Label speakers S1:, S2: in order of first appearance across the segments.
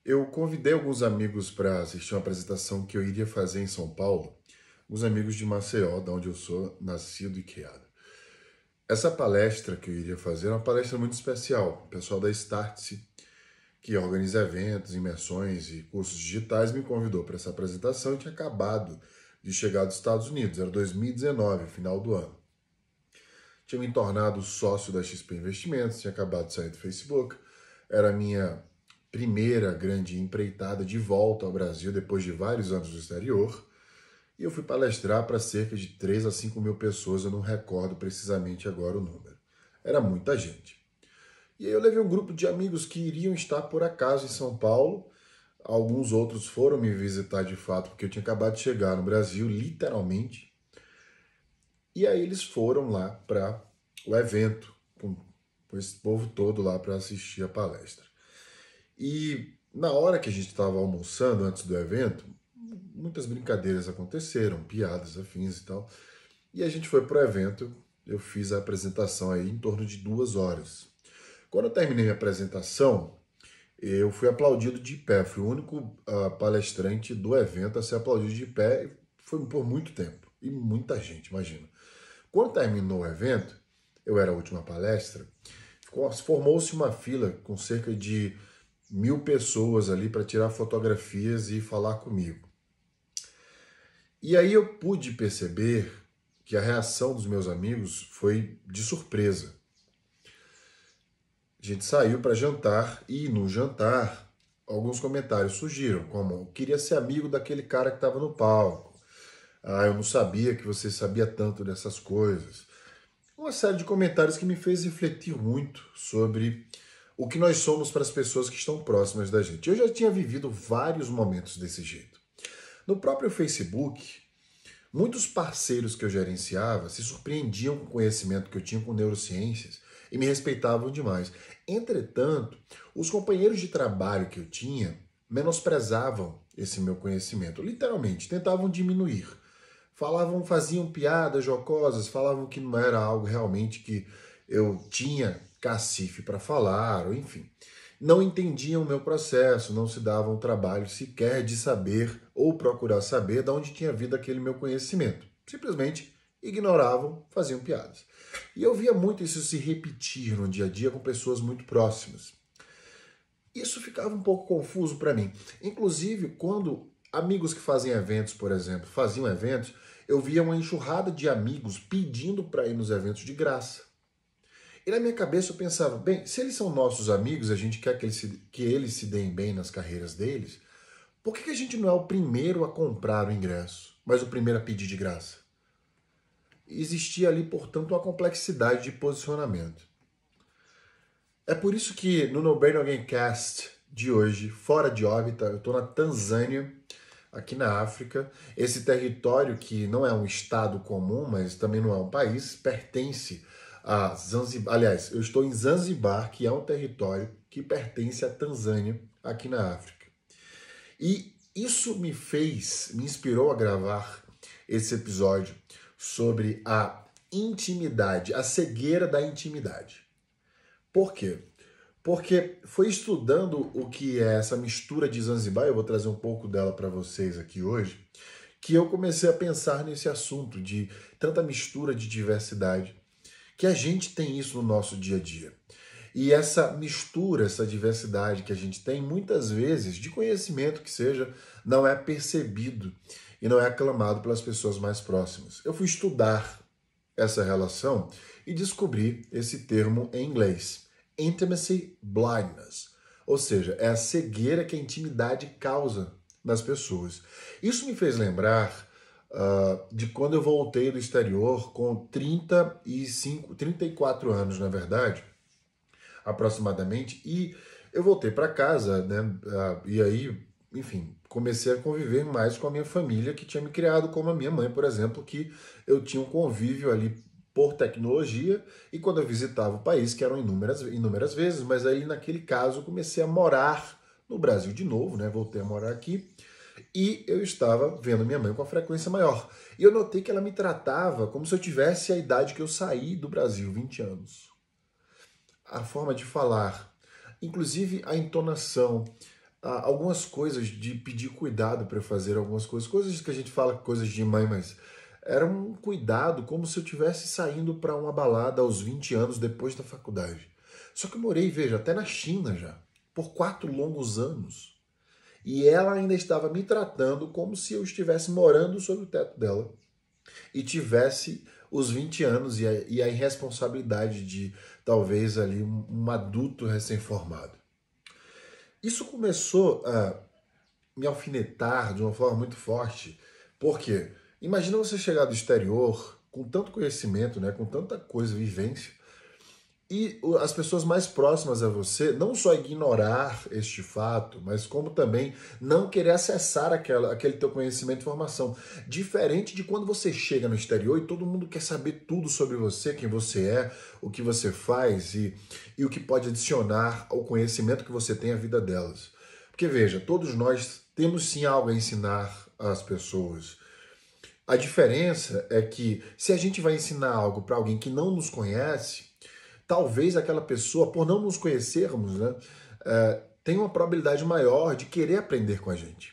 S1: Eu convidei alguns amigos para assistir uma apresentação que eu iria fazer em São Paulo, uns amigos de Maceió, da onde eu sou nascido e criado. Essa palestra que eu iria fazer é uma palestra muito especial. O pessoal da Startse, que organiza eventos, imersões e cursos digitais, me convidou para essa apresentação e tinha acabado de chegar dos Estados Unidos, era 2019, final do ano. Tinha me tornado sócio da XP Investimentos, tinha acabado de sair do Facebook, era a minha primeira grande empreitada de volta ao Brasil depois de vários anos no exterior, e eu fui palestrar para cerca de 3 a 5 mil pessoas, eu não recordo precisamente agora o número. Era muita gente. E aí eu levei um grupo de amigos que iriam estar por acaso em São Paulo, alguns outros foram me visitar de fato, porque eu tinha acabado de chegar no Brasil, literalmente, e aí eles foram lá para o evento, com esse povo todo lá para assistir a palestra. E na hora que a gente estava almoçando antes do evento, muitas brincadeiras aconteceram, piadas, afins e tal. E a gente foi pro evento, eu fiz a apresentação aí em torno de 2 horas. Quando eu terminei a apresentação, eu fui aplaudido de pé, fui o único palestrante do evento a ser aplaudido de pé, e foi por muito tempo, e muita gente, imagina. Quando terminou o evento, eu era a última palestra, formou-se uma fila com cerca de 1.000 pessoas ali para tirar fotografias e falar comigo. E aí eu pude perceber que a reação dos meus amigos foi de surpresa. A gente saiu para jantar e no jantar alguns comentários surgiram, como eu queria ser amigo daquele cara que estava no palco. Ah, eu não sabia que você sabia tanto dessas coisas. Uma série de comentários que me fez refletir muito sobre o que nós somos para as pessoas que estão próximas da gente. Eu já tinha vivido vários momentos desse jeito. No próprio Facebook, muitos parceiros que eu gerenciava se surpreendiam com o conhecimento que eu tinha com neurociências e me respeitavam demais. Entretanto, os companheiros de trabalho que eu tinha menosprezavam esse meu conhecimento, literalmente, tentavam diminuir. Falavam, faziam piadas jocosas, falavam que não era algo realmente que eu tinha cacife para falar, ou enfim. Não entendiam o meu processo, não se davam o trabalho sequer de saber ou procurar saber de onde tinha vindo aquele meu conhecimento. Simplesmente ignoravam, faziam piadas. E eu via muito isso se repetir no dia a dia com pessoas muito próximas. Isso ficava um pouco confuso para mim. Inclusive, quando amigos que fazem eventos, por exemplo, faziam eventos, eu via uma enxurrada de amigos pedindo para ir nos eventos de graça. E na minha cabeça eu pensava, bem, se eles são nossos amigos, a gente quer que eles se deem bem nas carreiras deles, por que a gente não é o primeiro a comprar o ingresso, mas o primeiro a pedir de graça? Existia ali, portanto, uma complexidade de posicionamento. É por isso que no No Brain Again Cast de hoje, fora de órbita, eu estou na Tanzânia, aqui na África. Esse território, que não é um estado comum, mas também não é um país, pertence a Zanzibar. Aliás, eu estou em Zanzibar, que é um território que pertence à Tanzânia, aqui na África. E isso me inspirou a gravar esse episódio sobre a intimidade, a cegueira da intimidade. Por quê? Porque foi estudando o que é essa mistura de Zanzibar, eu vou trazer um pouco dela para vocês aqui hoje, que eu comecei a pensar nesse assunto de tanta mistura de diversidade, que a gente tem isso no nosso dia a dia. E essa mistura, essa diversidade que a gente tem, muitas vezes, de conhecimento que seja, não é percebido e não é aclamado pelas pessoas mais próximas. Eu fui estudar essa relação e descobri esse termo em inglês. Intimacy blindness, ou seja, é a cegueira que a intimidade causa nas pessoas. Isso me fez lembrar de quando eu voltei do exterior com 34 anos, na verdade, aproximadamente, e eu voltei para casa, né? E aí, enfim, comecei a conviver mais com a minha família, que tinha me criado, como a minha mãe, por exemplo, que eu tinha um convívio ali por tecnologia, e quando eu visitava o país, que eram inúmeras vezes, mas aí naquele caso eu comecei a morar no Brasil de novo, né? Voltei a morar aqui, e eu estava vendo minha mãe com a frequência maior. E eu notei que ela me tratava como se eu tivesse a idade que eu saí do Brasil, 20 anos. A forma de falar, inclusive a entonação, algumas coisas de pedir cuidado para fazer algumas coisas, coisas que a gente fala coisas de mãe, mas era um cuidado como se eu estivesse saindo para uma balada aos 20 anos depois da faculdade. Só que eu morei, veja, até na China já, por 4 longos anos. E ela ainda estava me tratando como se eu estivesse morando sob o teto dela e tivesse os 20 anos e a irresponsabilidade de talvez ali um adulto recém-formado. Isso começou a me alfinetar de uma forma muito forte. Por quê? Imagina você chegar do exterior com tanto conhecimento, né, com tanta coisa, vivência, e as pessoas mais próximas a você não só ignorar este fato, mas como também não querer acessar aquele teu conhecimento e informação. Diferente de quando você chega no exterior e todo mundo quer saber tudo sobre você, quem você é, o que você faz e o que pode adicionar ao conhecimento que você tem à vida delas. Porque veja, todos nós temos sim algo a ensinar às pessoas. A diferença é que se a gente vai ensinar algo para alguém que não nos conhece, talvez aquela pessoa, por não nos conhecermos, né, tenha uma probabilidade maior de querer aprender com a gente.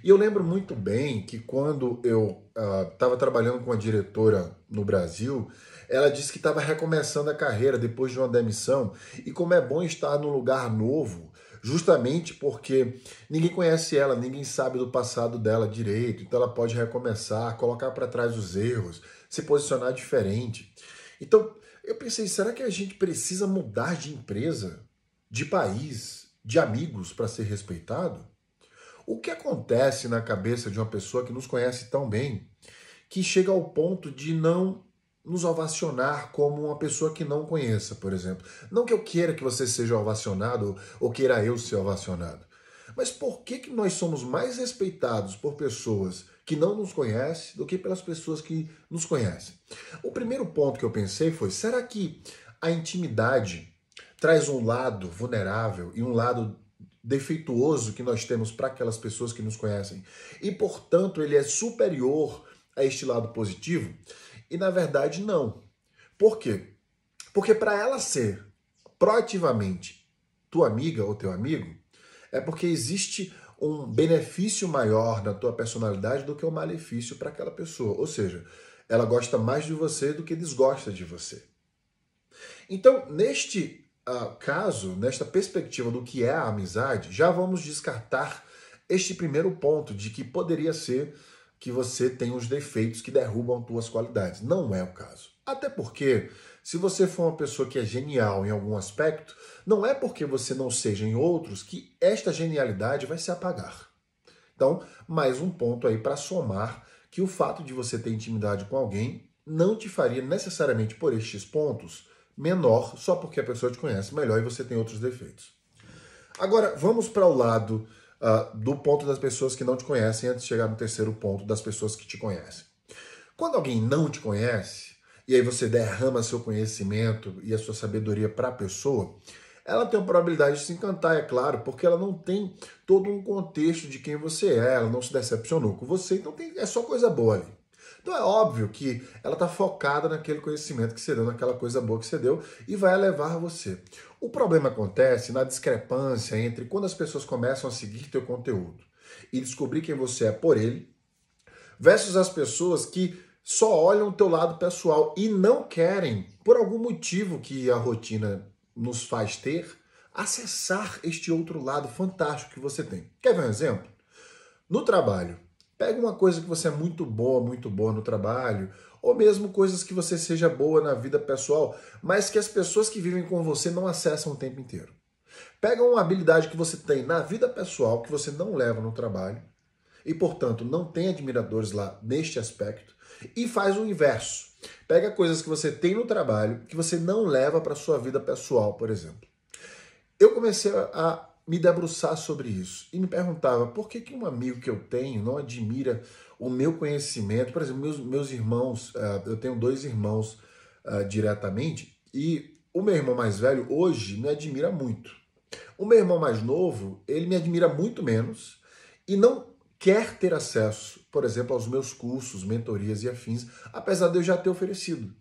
S1: E eu lembro muito bem que quando eu estava trabalhando com uma diretora no Brasil, ela disse que estava recomeçando a carreira depois de uma demissão, e como é bom estar num lugar novo, justamente porque ninguém conhece ela, ninguém sabe do passado dela direito, então ela pode recomeçar, colocar para trás os erros, se posicionar diferente. Então, eu pensei, será que a gente precisa mudar de empresa, de país, de amigos para ser respeitado? O que acontece na cabeça de uma pessoa que nos conhece tão bem, que chega ao ponto de não nos ovacionar como uma pessoa que não conheça, por exemplo? Não que eu queira que você seja ovacionado ou queira eu ser ovacionado, mas por que nós somos mais respeitados por pessoas que não nos conhecem do que pelas pessoas que nos conhecem? O primeiro ponto que eu pensei foi, será que a intimidade traz um lado vulnerável e um lado defeituoso que nós temos para aquelas pessoas que nos conhecem e, portanto, ele é superior a este lado positivo? E, na verdade, não. Por quê? Porque para ela ser proativamente tua amiga ou teu amigo, é porque existe um benefício maior na tua personalidade do que um malefício para aquela pessoa. Ou seja, ela gosta mais de você do que desgosta de você. Então, neste caso, nesta perspectiva do que é a amizade, já vamos descartar este primeiro ponto de que poderia ser que você tem os defeitos que derrubam tuas qualidades. Não é o caso. Até porque, se você for uma pessoa que é genial em algum aspecto, não é porque você não seja em outros que esta genialidade vai se apagar. Então, mais um ponto aí para somar que o fato de você ter intimidade com alguém não te faria necessariamente por estes pontos menor só porque a pessoa te conhece melhor e você tem outros defeitos. Agora, vamos para o lado do ponto das pessoas que não te conhecem antes de chegar no terceiro ponto das pessoas que te conhecem. Quando alguém não te conhece, e aí você derrama seu conhecimento e a sua sabedoria para a pessoa, ela tem uma probabilidade de se encantar, é claro, porque ela não tem todo um contexto de quem você é, ela não se decepcionou com você, então é só coisa boa ali. Então é óbvio que ela está focada naquele conhecimento que você deu, naquela coisa boa que você deu e vai levar você. O problema acontece na discrepância entre quando as pessoas começam a seguir teu conteúdo e descobrir quem você é por ele, versus as pessoas que só olham o teu lado pessoal e não querem, por algum motivo que a rotina nos faz ter, acessar este outro lado fantástico que você tem. Quer ver um exemplo? No trabalho. Pega uma coisa que você é muito boa no trabalho, ou mesmo coisas que você seja boa na vida pessoal, mas que as pessoas que vivem com você não acessam o tempo inteiro. Pega uma habilidade que você tem na vida pessoal, que você não leva no trabalho, e, portanto, não tem admiradores lá neste aspecto, e faz o inverso. Pega coisas que você tem no trabalho, que você não leva para a sua vida pessoal, por exemplo. Eu comecei a me debruçar sobre isso e me perguntava por que um amigo que eu tenho não admira o meu conhecimento. Por exemplo, meus irmãos, eu tenho 2 irmãos diretamente, e o meu irmão mais velho hoje me admira muito. O meu irmão mais novo, ele me admira muito menos e não quer ter acesso, por exemplo, aos meus cursos, mentorias e afins, apesar de eu já ter oferecido.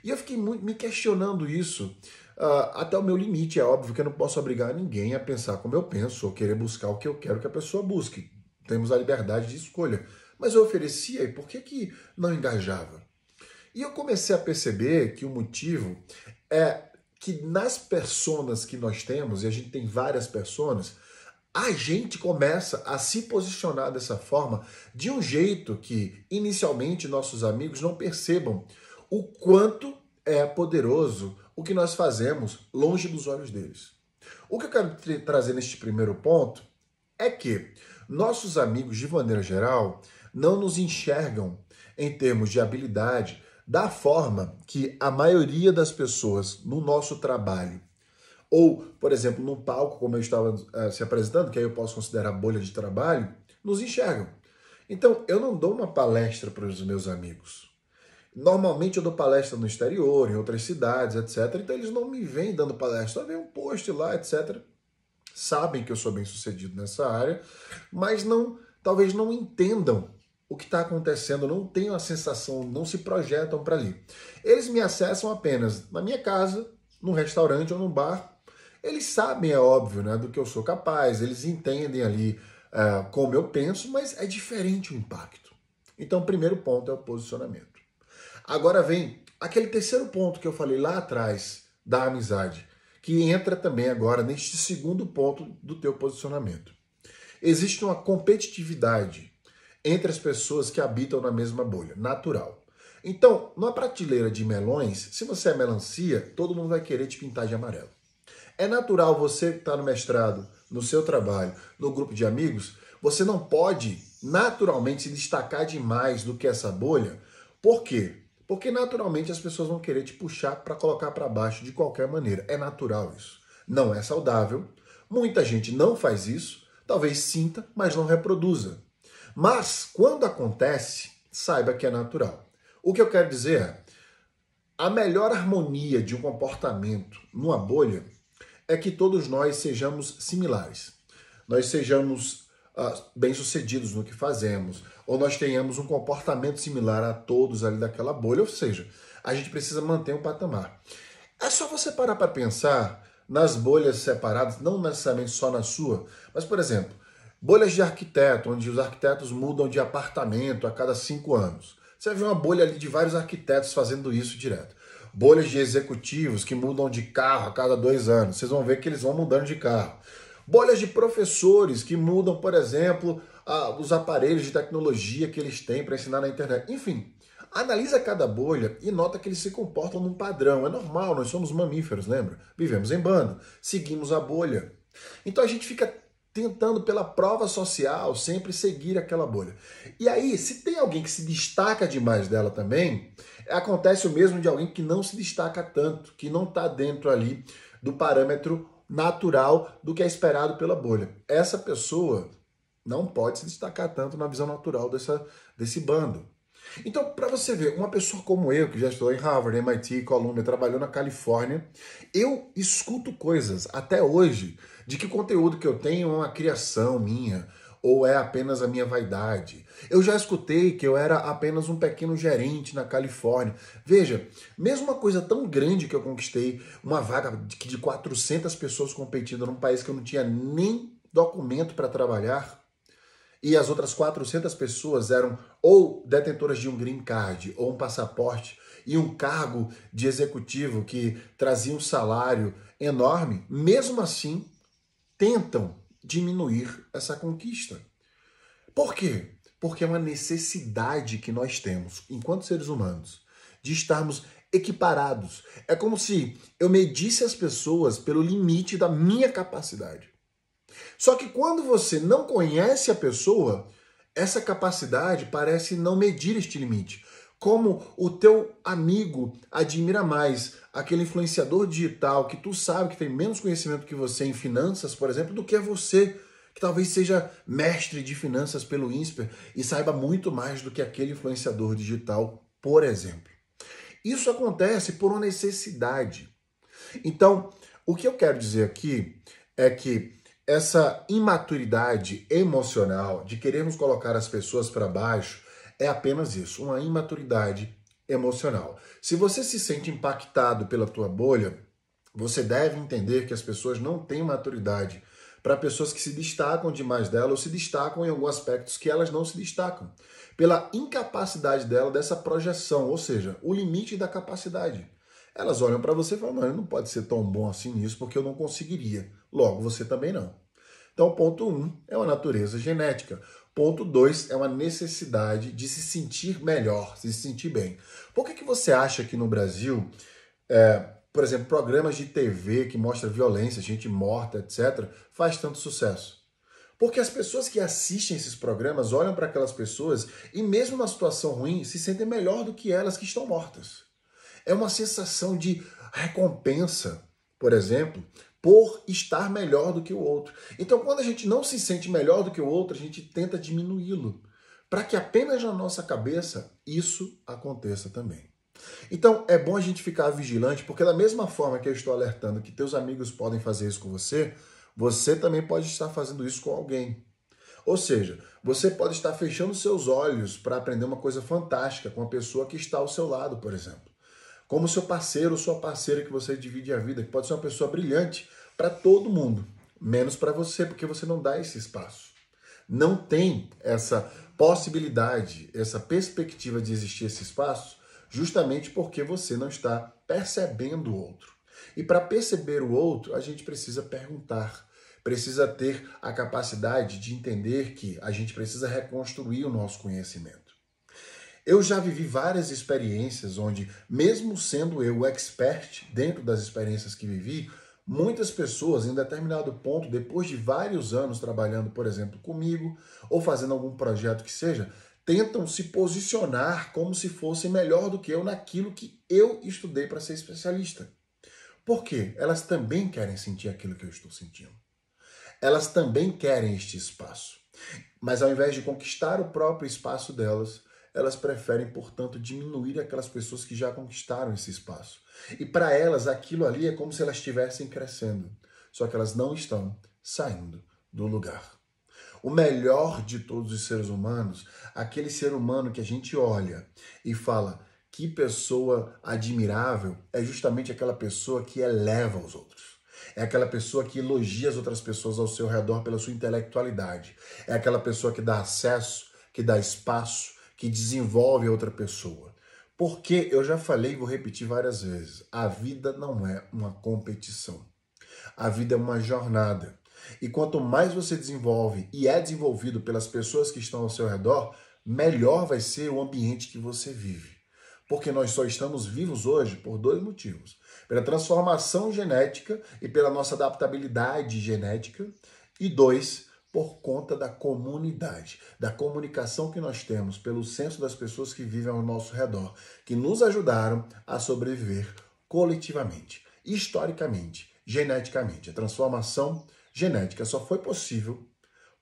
S1: E eu fiquei muito me questionando isso. até o meu limite. É óbvio que eu não posso obrigar ninguém a pensar como eu penso ou querer buscar o que eu quero que a pessoa busque. Temos a liberdade de escolha. Mas eu oferecia e por que que não engajava? E eu comecei a perceber que o motivo é que nas personas que nós temos, e a gente tem várias personas, a gente começa a se posicionar dessa forma de um jeito que inicialmente nossos amigos não percebam o quanto é poderoso o que nós fazemos longe dos olhos deles. O que eu quero trazer neste primeiro ponto é que nossos amigos, de maneira geral, não nos enxergam em termos de habilidade da forma que a maioria das pessoas no nosso trabalho, ou, por exemplo, num palco, como eu estava se apresentando, que aí eu posso considerar bolha de trabalho, nos enxergam. Então, eu não dou uma palestra para os meus amigos. Normalmente eu dou palestra no exterior, em outras cidades, etc. Então, eles não me veem dando palestra. Só vem um post lá, etc. Sabem que eu sou bem sucedido nessa área, mas talvez não entendam o que está acontecendo, não tenham a sensação, não se projetam para ali. Eles me acessam apenas na minha casa, num restaurante ou num bar. Eles sabem, é óbvio, né, do que eu sou capaz, eles entendem ali como eu penso, mas é diferente o impacto. Então, o primeiro ponto é o posicionamento. Agora vem aquele terceiro ponto que eu falei lá atrás, da amizade, que entra também agora neste segundo ponto do teu posicionamento. Existe uma competitividade entre as pessoas que habitam na mesma bolha, natural. Então, numa prateleira de melões, se você é melancia, todo mundo vai querer te pintar de amarelo. É natural você que está no mestrado, no seu trabalho, no grupo de amigos, você não pode naturalmente se destacar demais do que essa bolha. Por quê? Porque naturalmente as pessoas vão querer te puxar para colocar para baixo de qualquer maneira. É natural isso. Não é saudável. Muita gente não faz isso. Talvez sinta, mas não reproduza. Mas quando acontece, saiba que é natural. O que eu quero dizer é, a melhor harmonia de um comportamento numa bolha é que todos nós sejamos similares. Nós sejamos bem-sucedidos no que fazemos, ou nós tenhamos um comportamento similar a todos ali daquela bolha, ou seja, a gente precisa manter um patamar. É só você parar para pensar nas bolhas separadas, não necessariamente só na sua, mas, por exemplo, bolhas de arquiteto, onde os arquitetos mudam de apartamento a cada 5 anos. Você vai ver uma bolha ali de vários arquitetos fazendo isso direto. Bolhas de executivos que mudam de carro a cada 2 anos. Vocês vão ver que eles vão mudando de carro. Bolhas de professores que mudam, por exemplo, os aparelhos de tecnologia que eles têm para ensinar na internet. Enfim, analisa cada bolha e nota que eles se comportam num padrão. É normal, nós somos mamíferos, lembra? Vivemos em bando, seguimos a bolha. Então a gente fica tentando pela prova social sempre seguir aquela bolha. E aí, se tem alguém que se destaca demais dela também, acontece o mesmo de alguém que não se destaca tanto, que não está dentro ali do parâmetro natural do que é esperado pela bolha. Essa pessoa não pode se destacar tanto na visão natural desse bando. Então, para você ver, uma pessoa como eu, que já estudou em Harvard, MIT, Columbia, trabalhou na Califórnia, eu escuto coisas até hoje de que o conteúdo que eu tenho é uma criação minha ou é apenas a minha vaidade. Eu já escutei que eu era apenas um pequeno gerente na Califórnia. Veja, mesmo uma coisa tão grande que eu conquistei, uma vaga de 400 pessoas competindo num país que eu não tinha nem documento para trabalhar, e as outras 400 pessoas eram ou detentoras de um green card ou um passaporte e um cargo de executivo que trazia um salário enorme, mesmo assim tentam diminuir essa conquista. Por quê? Porque é uma necessidade que nós temos, enquanto seres humanos, de estarmos equiparados. É como se eu medisse as pessoas pelo limite da minha capacidade. Só que quando você não conhece a pessoa, essa capacidade parece não medir este limite. Como o teu amigo admira mais aquele influenciador digital que tu sabe que tem menos conhecimento que você em finanças, por exemplo, do que você, que talvez seja mestre de finanças pelo INSPER e saiba muito mais do que aquele influenciador digital, por exemplo. Isso acontece por uma necessidade. Então, o que eu quero dizer aqui é que essa imaturidade emocional de querermos colocar as pessoas para baixo é apenas isso, uma imaturidade emocional. Se você se sente impactado pela tua bolha, Você deve entender que as pessoas não têm maturidade para pessoas que se destacam demais dela ou se destacam em alguns aspectos que elas não se destacam, pela incapacidade dela dessa projeção, ou seja, o limite da capacidade. Elas olham para você e falam, não, ele não pode ser tão bom assim nisso porque eu não conseguiria. Logo, você também não. Então, ponto 1 é uma natureza genética. Ponto 2 é uma necessidade de se sentir melhor, se sentir bem. Por que você acha que no Brasil, por exemplo, programas de TV que mostram violência, gente morta, etc., faz tanto sucesso? Porque as pessoas que assistem esses programas olham para aquelas pessoas e, mesmo na situação ruim, se sentem melhor do que elas que estão mortas. É uma sensação de recompensa, por exemplo, por estar melhor do que o outro. Então, quando a gente não se sente melhor do que o outro, a gente tenta diminuí-lo, para que apenas na nossa cabeça isso aconteça também. Então, é bom a gente ficar vigilante, porque da mesma forma que eu estou alertando que teus amigos podem fazer isso com você, você também pode estar fazendo isso com alguém. Ou seja, você pode estar fechando seus olhos para aprender uma coisa fantástica com a pessoa que está ao seu lado, por exemplo. Como seu parceiro ou sua parceira que você divide a vida, que pode ser uma pessoa brilhante para todo mundo, menos para você, porque você não dá esse espaço. Não tem essa possibilidade, essa perspectiva de existir esse espaço, justamente porque você não está percebendo o outro. E para perceber o outro, a gente precisa perguntar, precisa ter a capacidade de entender que a gente precisa reconstruir o nosso conhecimento. Eu já vivi várias experiências onde, mesmo sendo eu o expert dentro das experiências que vivi, muitas pessoas, em determinado ponto, depois de vários anos trabalhando, por exemplo, comigo, ou fazendo algum projeto que seja, tentam se posicionar como se fossem melhor do que eu naquilo que eu estudei para ser especialista. Por quê? Elas também querem sentir aquilo que eu estou sentindo. Elas também querem este espaço. Mas ao invés de conquistar o próprio espaço delas, elas preferem, portanto, diminuir aquelas pessoas que já conquistaram esse espaço. E para elas, aquilo ali é como se elas estivessem crescendo. Só que elas não estão saindo do lugar. O melhor de todos os seres humanos, aquele ser humano que a gente olha e fala, que pessoa admirável, é justamente aquela pessoa que eleva os outros. É aquela pessoa que elogia as outras pessoas ao seu redor pela sua intelectualidade. É aquela pessoa que dá acesso, que dá espaço, que desenvolve a outra pessoa. Porque eu já falei e vou repetir várias vezes, a vida não é uma competição. A vida é uma jornada. E quanto mais você desenvolve e é desenvolvido pelas pessoas que estão ao seu redor, melhor vai ser o ambiente que você vive. Porque nós só estamos vivos hoje por dois motivos. Pela transformação genética e pela nossa adaptabilidade genética. E dois, por conta da comunidade, da comunicação que nós temos, pelo senso das pessoas que vivem ao nosso redor, que nos ajudaram a sobreviver coletivamente, historicamente, geneticamente. A transformação genética só foi possível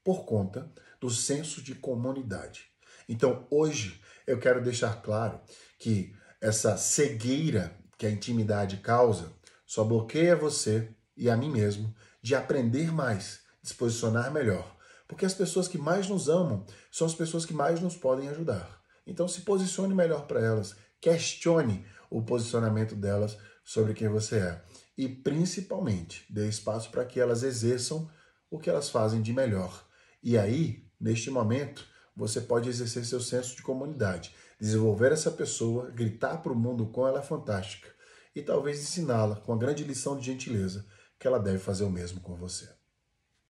S1: por conta do senso de comunidade. Então, hoje, eu quero deixar claro que essa cegueira que a intimidade causa só bloqueia você e a mim mesmo de aprender mais, de se posicionar melhor. Porque as pessoas que mais nos amam são as pessoas que mais nos podem ajudar. Então, se posicione melhor para elas, questione o posicionamento delas sobre quem você é. E, principalmente, dê espaço para que elas exerçam o que elas fazem de melhor. E aí, neste momento, você pode exercer seu senso de comunidade, desenvolver essa pessoa, gritar para o mundo como ela é fantástica e talvez ensiná-la com a grande lição de gentileza que ela deve fazer o mesmo com você.